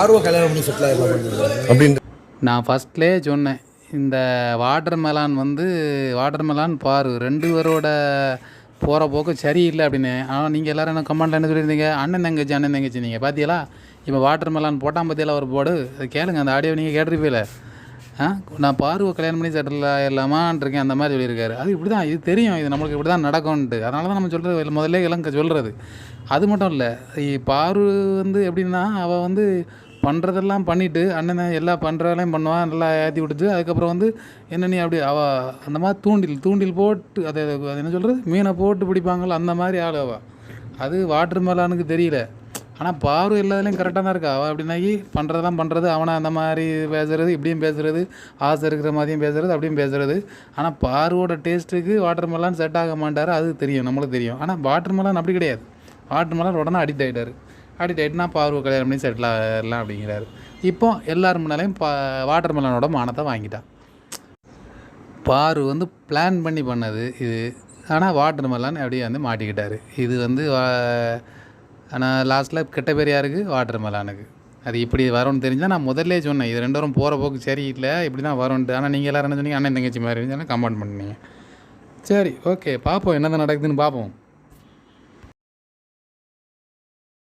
ஆர்வ கல்யாணம் பண்ணி செட்டில் ஆகிடலாம் அப்படின்ட்டு நான் ஃபஸ்ட்லேயே சொன்னேன், இந்த வாட்டர் மெலான் வாட்டர் மெலான் பாரு 2 பேரோட போகிற போக்கு சரியில்லை அப்படின்னு. ஆனால் நீங்கள் எல்லோரும் என்ன கமெண்ட்டில் என்ன சொல்லியிருந்தீங்க, அண்ணன் தங்கச்சி நீங்கள் பார்த்தீங்களா? இப்போ வாட்டர் மெலான் போட்டால் பார்த்தியெல்லாம் ஒரு போர்டு, அது கேளுங்க, அந்த ஆடியோ நீங்கள் கேட்டிருப்பீல. நான் பார்வை கல்யாணம் பண்ணி செட்டில் ஆகிடலாமான் இருக்கேன் அந்த மாதிரி சொல்லியிருக்காரு. அது இப்படி தான், இது தெரியும், இது நம்மளுக்கு இப்படி தான் நடக்கும்ன்ட்டு. அதனால தான் நம்ம சொல்கிறது முதல்ல எல்லாம் சொல்கிறது. அது மட்டும் இல்லை, பாரு எப்படின்னா அவள் பண்ணுறதெல்லாம் பண்ணிவிட்டு அண்ணனை எல்லாம் பண்ணுறதெல்லாம் பண்ணுவான், நல்லா ஏற்றி விட்டுட்டு அதுக்கப்புறம் என்ன நீ அப்படி அவள் அந்த மாதிரி தூண்டில் போட்டு அது என்ன சொல்கிறது, மீனை போட்டு பிடிப்பாங்கள்ல அந்த மாதிரி ஆள் அவள். அது வாட்டர் மெலானுக்கு தெரியல. ஆனால் பாரு எல்லாத்துலேயும் கரெக்டாக தான் இருக்கா. அவள் அப்படின்னாக்கி பண்ணுறதெல்லாம் பண்ணுறது, அவனை அந்த மாதிரி பேசுகிறது, இப்படியும் பேசுகிறது, ஆசை இருக்கிற மாதிரியும் பேசுகிறது, அப்படியும் பேசுகிறது. ஆனால் பாருவோட டேஸ்ட்டுக்கு வாட்டர் மெலான் செட் ஆக மாட்டார், அது தெரியும், நம்மளுக்கு தெரியும். ஆனால் வாட்டர் மெலான் அப்படி கிடையாது. வாட்டர் மெலான் உடனே அடிக்ட் ஆகிட்டார். அடிக்ட் ஆகிட்டு நான் பாரு கல்யாணம் பண்ணி செட்டில் ஆகலாம் அப்படிங்கிறாரு. இப்போ எல்லாரும் முன்னாலையும் வாட்டர் மெலானோட மானத்தை வாங்கிட்டான். பாரு பிளான் பண்ணி பண்ணது இது. ஆனால் வாட்டர் மெலான் அப்படியே மாட்டிக்கிட்டார். இது ஆனால் லாஸ்ட்டில் கெட்ட பேர் யாருக்கு? வாட்டர் மெலானுக்கு. அது இப்படி வரும்னு தெரிஞ்சால் நான் முதல்லே சொன்னேன், இது 2 பேரும் போகிற போக்கு சரியில்லை, இப்படி தான் வரும்ன்ட்டு. ஆனால் நீங்கள் எல்லோரும் என்ன சொன்னீங்க, அண்ணன் தங்கச்சி மாதிரி கமெண்ட் பண்ணீங்க. சரி, ஓகே, பார்ப்போம் என்ன தான் நடக்குதுன்னு பார்ப்போம்.